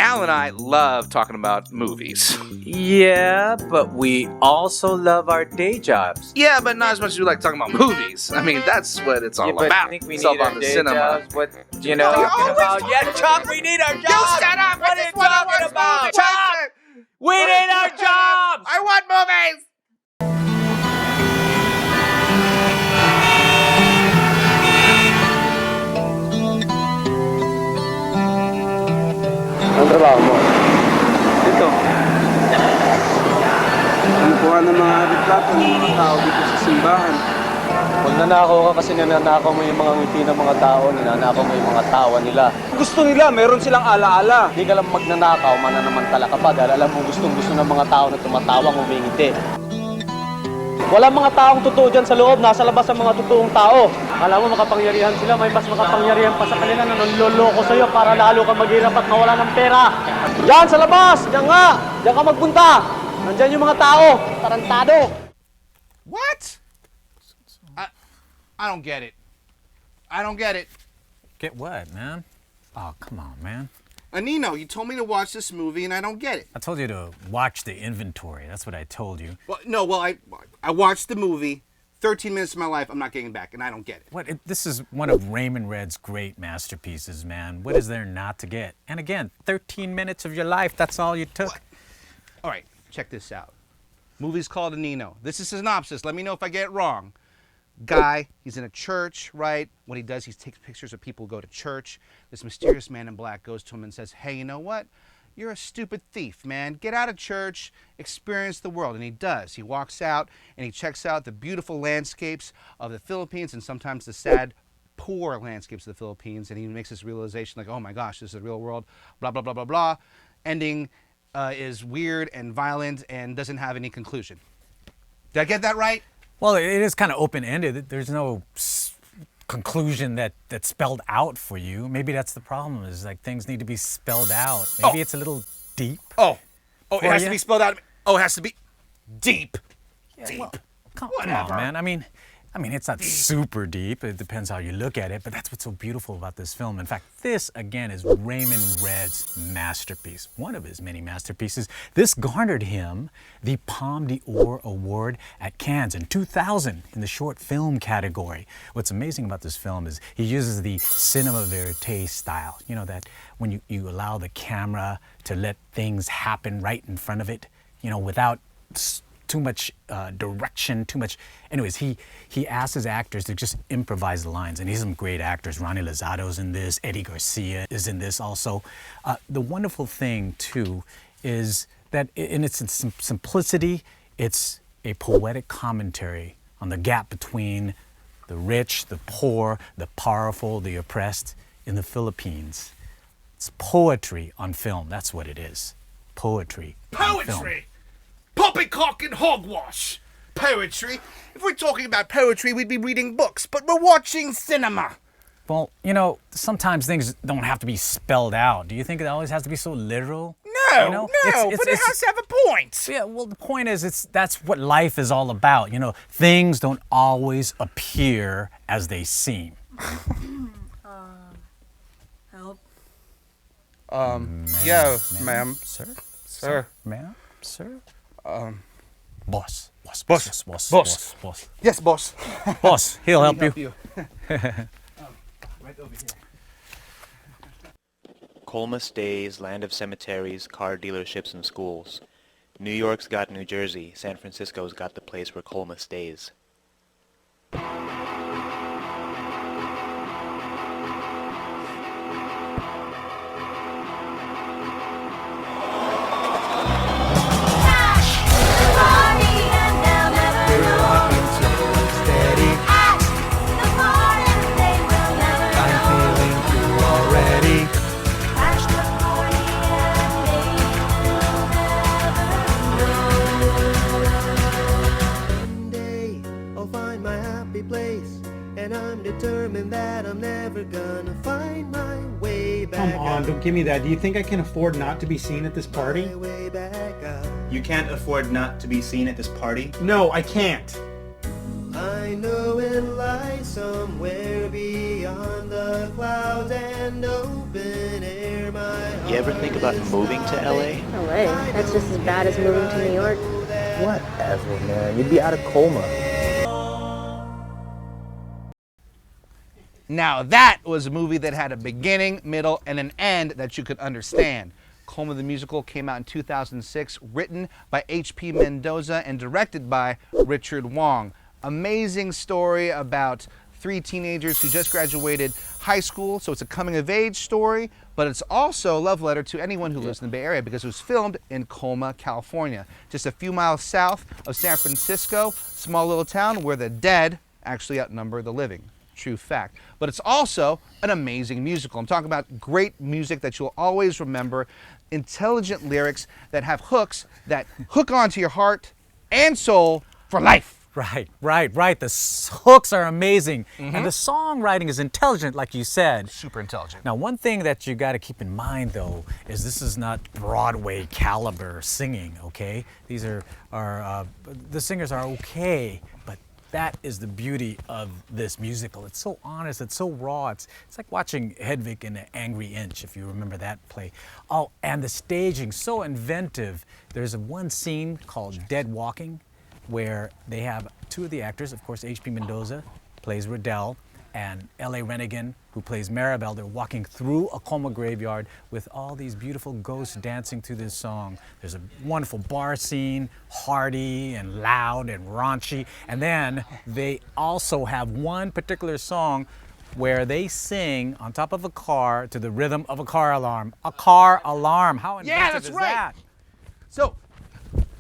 Al and I love talking about movies. Yeah, but we also love our day jobs. Yeah, but not as much as we like talking about movies. I mean, that's what it's all But about. I think we It's all need about our the day cinema. jobs. What you know? You're Talking always about? Yeah, Chuck, we need our jobs. shut up! What are you talking about, Chuck? We need our jobs. I want movies! Ang trabaho mo? Ito. Kumukuha ng mga retrato ng mga tao dito sa simbahan. Pag nanakaw ka kasi nanakaw mo yung mga ngiti ng mga tao, nanakaw mo yung mga tawa nila. Gusto nila, meron silang alaala. Hindi ka lang magnanakaw, mananamantala ka pa dahil alam mo gustong-gusto ng mga tao na tumatawang umingiti. Walang mga taong totoo dyan sa loob, nasa labas ang mga totoong tao. Alam mo, makapangyarihan sila, may mas makapangyarihan pa sa kanila na nanloloko sa'yo para lalo kang maghirap at mawala ng pera. Yan sa labas, yan nga, yan ka magpunta. Nandyan yung mga tao, tarantado. What? I don't get it. I don't get it. Get what, man? Oh, come on, man. Anino, you told me to watch this movie and I don't get it. I told you to watch the inventory. That's what I told you. I watched the movie. 13 minutes of my life, I'm not getting back, and I don't get it. This is one of Raymond Red's great masterpieces, man. What is there not to get? And again, 13 minutes of your life, that's all you took. What? All right, check this out. Movie's called Anino. This is synopsis. Let me know if I get it wrong. Guy, he's in a church, right? What he does, he takes pictures of people who go to church. This mysterious man in black goes to him and says, hey, you know what? You're a stupid thief, man. Get out of church, experience the world. And he does. He walks out and he checks out the beautiful landscapes of the Philippines and sometimes the sad, poor landscapes of the Philippines. And he makes this realization like, oh my gosh, this is the real world, blah, blah, blah, blah, blah. Ending is weird and violent and doesn't have any conclusion. Did I get that right? Well, it is kind of open-ended. There's no conclusion that's spelled out for you. Maybe that's the problem, is like things need to be spelled out. Maybe it's a little deep. Oh, it has you? to be spelled out. Oh, it has to be deep. Yeah, Deep. well, come Whatever. on, man. I mean, it's not super deep. It depends how you look at it, but that's what's so beautiful about this film. In fact, this, again, is Raymond Red's masterpiece, one of his many masterpieces. This garnered him the Palme d'Or Award at Cannes in 2000 in the short film category. What's amazing about this film is he uses the cinema verite style, you know, that when you allow the camera to let things happen right in front of it, you know, without too much direction, too much. Anyways, he asked his actors to just improvise the lines, and he has some great actors. Ronnie Lozado's in this. Eddie Garcia is in this also. The wonderful thing, too, is that in its simplicity, it's a poetic commentary on the gap between the rich, the poor, the powerful, the oppressed in the Philippines. It's poetry on film. That's what it is. Poetry on film. Poetry! Poppycock and hogwash! Poetry? If we're talking about poetry, we'd be reading books, but we're watching cinema. Well, you know, sometimes things don't have to be spelled out. Do you think it always has to be so literal? No, You know, but it has to have a point. Yeah, well, the point is, that's what life is all about. You know, things don't always appear as they seem. Help. Yeah, ma'am. Sir? Ma'am? Sir? Boss. Yes, boss. Boss, he'll help you. Right over here. Colma stays, land of cemeteries, car dealerships, and schools. New York's got New Jersey. San Francisco's got the place where Colma stays. Come on, don't give me that. Do you think I can afford not to be seen at this party? You can't afford not to be seen at this party? No, I can't. I know it lies somewhere beyond the clouds and open air. My heart ever think about moving to LA? LA? That's just as bad as moving to New York. Whatever, man. You'd be out of Colma. Now that was a movie that had a beginning, middle, and an end that you could understand. Colma the Musical came out in 2006, written by H.P. Mendoza and directed by Richard Wong. Amazing story about three teenagers who just graduated high school, so it's a coming-of-age story, but it's also a love letter to anyone who lives in the Bay Area because it was filmed in Colma, California, just a few miles south of San Francisco, small little town where the dead actually outnumber the living. True fact. But it's also an amazing musical. I'm talking about great music that you'll always remember, intelligent lyrics that have hooks that hook onto your heart and soul for life. Right. The hooks are amazing. And the songwriting is intelligent, like you said. Super intelligent. Now, one thing that you got to keep in mind, though, is this is not Broadway caliber singing, okay? These are the singers are okay, but that is the beauty of this musical. It's so honest, it's so raw. It's like watching Hedwig in An Angry Inch, if you remember that play. Oh, and the staging, so inventive. There's one scene called Dead Walking, where they have two of the actors, of course, H.P. Mendoza plays Riddell, and L.A. Renigan, who plays Maribel. They're walking through a Colma graveyard with all these beautiful ghosts dancing to this song. There's a wonderful bar scene, hearty and loud and raunchy. And then they also have one particular song where they sing on top of a car to the rhythm of a car alarm. A car alarm. How inventive is that? So,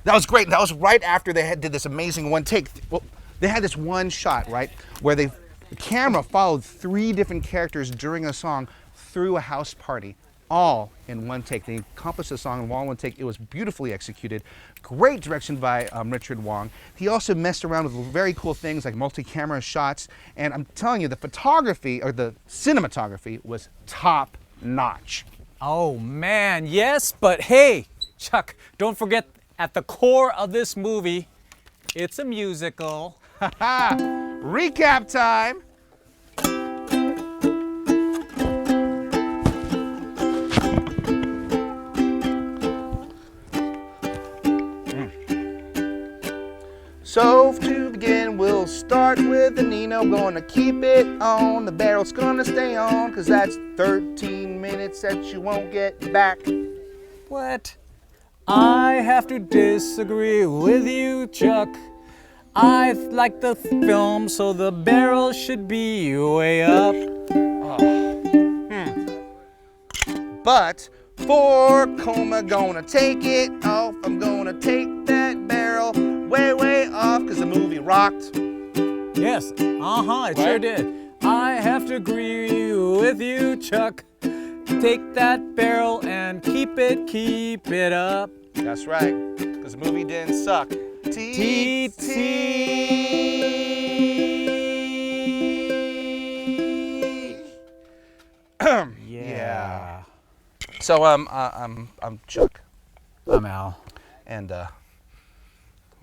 that was great. That was right after they did this amazing one take. Well, they had this one shot, right, where the camera followed three different characters during a song through a house party, all in one take. They accomplished the song in one take. It was beautifully executed. Great direction by Richard Wong. He also messed around with very cool things like multi-camera shots. And I'm telling you, the photography, or the cinematography, was top notch. Oh man, yes, but hey, Chuck, don't forget, at the core of this movie, it's a musical. Recap time. So to begin, we'll start with Anino. Gonna keep it on, the barrel's gonna stay on, cause that's 13 minutes that you won't get back. What? I have to disagree with you, Chuck. I like the film, so the barrel should be way up. But for Colma, gonna take it off. I'm gonna take that barrel way, way off, cause the movie rocked. Yes, it sure did. I have to agree with you, Chuck. Take that barrel and keep it up. That's right, because the movie didn't suck. T-T. Yeah. So I'm Chuck. I'm Al. And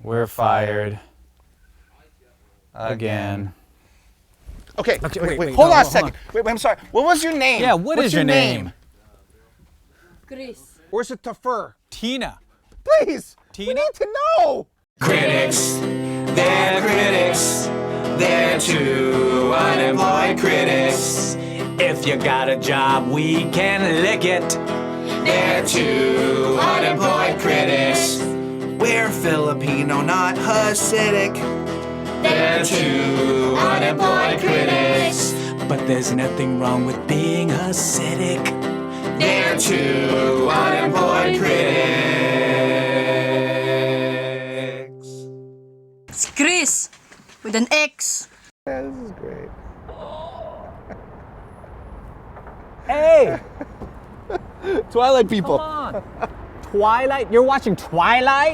we're fired. Again. Okay, wait, hold on a second. Wait, I'm sorry. What was your name? Yeah, what's your name? Chris. Where's the fur? Tina. Please. Tina? We need to know. Critics, they're critics. They're two unemployed critics. If you got a job, we can lick it. They're two unemployed critics. We're Filipino, not Hasidic. They're two unemployed critics. But there's nothing wrong with being acidic. They're two unemployed critics. It's Chris with an X. Yeah, this is great. Hey! Twilight people. Come on. Twilight? You're watching Twilight?